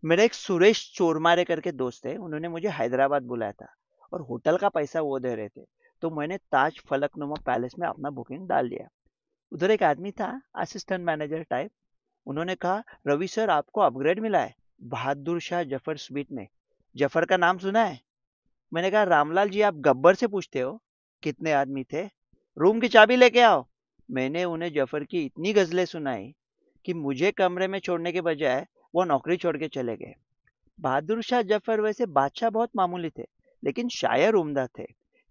मेरा एक सुरेश चोरमारे करके दोस्त है, उन्होंने मुझे हैदराबाद बुलाया था और होटल का पैसा वो दे रहे थे। तो मैंने ताज फलकनुमा पैलेस में अपना बुकिंग डाल दिया। उधर एक आदमी था, असिस्टेंट मैनेजर टाइप। उन्होंने कहा, रवि सर आपको अपग्रेड मिला है बहादुर शाह जफर स्वीट में। जफर का नाम सुना है? मैंने कहा, रामलाल जी आप गब्बर से पूछते हो कितने आदमी थे, रूम की चाबी लेके आओ। मैंने उन्हें जफर की इतनी गजलें सुनाई कि मुझे कमरे में छोड़ने के बजाय वो नौकरी छोड़ के चले गए। बहादुर शाह जफर वैसे बादशाह बहुत मामूली थे, लेकिन शायर उम्दा थे।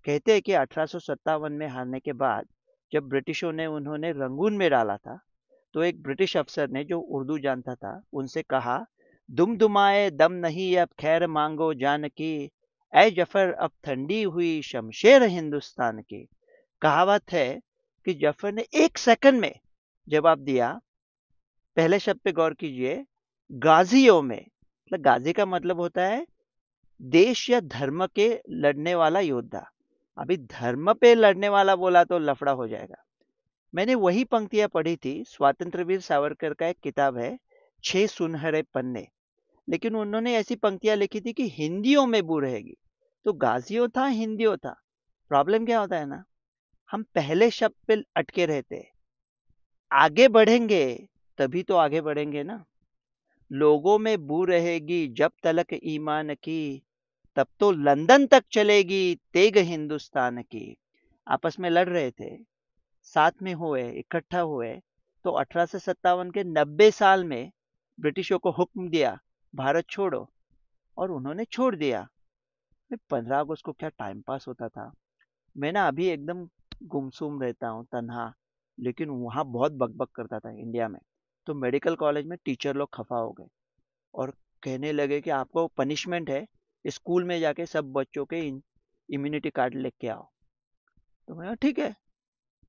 कहते हैं कि 1857 में हारने के बाद जब ब्रिटिशों ने उन्होंने रंगून में डाला था, तो एक ब्रिटिश अफसर ने जो उर्दू जानता था उनसे कहा, दुम दुमाए दम नहीं अब खैर मांगो जान की, ऐ जफर अब ठंडी हुई शमशेर हिंदुस्तान की। कहावत है कि जफर ने एक सेकंड में जवाब दिया। पहले शब्द पे गौर कीजिए, गाजियों में, मतलब गाजी का मतलब होता है देश या धर्म के लड़ने वाला योद्धा। अभी धर्म पे लड़ने वाला बोला तो लफड़ा हो जाएगा। मैंने वही पंक्तियां पढ़ी थी, स्वातंत्रवीर सावरकर का एक किताब है, छह सुनहरे पन्ने। लेकिन उन्होंने ऐसी पंक्तियां लिखी थी कि हिंदियों में बू रहेगी। तो गाजियो था, हिंदियों था। प्रॉब्लम क्या होता है ना, हम पहले शब्द पे अटके रहते हैं। आगे बढ़ेंगे तभी तो आगे बढ़ेंगे ना। लोगों में बू रहेगी जब तलक ईमान की, तब तो लंदन तक चलेगी तेग हिंदुस्तान की। आपस में लड़ रहे थे, साथ में हुए, इकट्ठा हुए, तो 1857 के 90 साल में ब्रिटिशों को हुक्म दिया, भारत छोड़ो, और उन्होंने छोड़ दिया। 15 अगस्त को क्या टाइम पास होता था। मैं ना अभी एकदम गुमसुम रहता हूँ, तन्हा, लेकिन वहाँ बहुत बकबक करता था इंडिया में। तो मेडिकल कॉलेज में टीचर लोग खफा हो गए और कहने लगे कि आपको पनिशमेंट है, स्कूल में जाके सब बच्चों के इम्यूनिटी कार्ड लेके आओ। तो मैं ठीक है।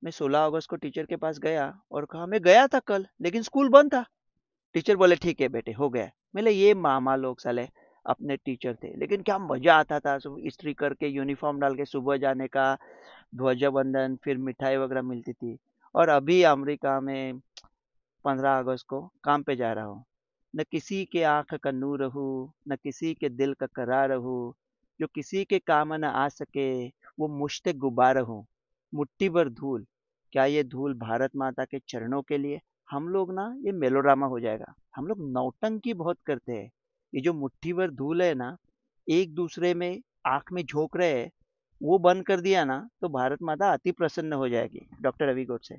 मैं 16 अगस्त को टीचर के पास गया और कहा, मैं गया था कल लेकिन स्कूल बंद था। टीचर बोले, ठीक है बेटे, हो गया। बोले, ये मामा लोग साले अपने टीचर थे, लेकिन क्या मजा आता था सुबह इस्त्री करके यूनिफॉर्म डाल के सुबह जाने का, ध्वजबंधन, फिर मिठाई वगैरह मिलती थी। और अभी अमेरिका में 15 अगस्त को काम पे जा रहा हूँ। न किसी के आंख का नूर हूँ, न किसी के दिल का करार हूँ, जो किसी के काम न आ सके वो मुश्ते गुबार हूँ। मुट्ठी भर धूल, क्या ये धूल भारत माता के चरणों के लिए? हम लोग ना, ये मेलोड्रामा हो जाएगा, हम लोग नौटंकी बहुत करते हैं। ये जो मुट्ठी भर धूल है ना, एक दूसरे में आंख में झोंक रहे हैं, वो बंद कर दिया ना तो भारत माता अति प्रसन्न हो जाएगी। डॉक्टर रवि गोडसे।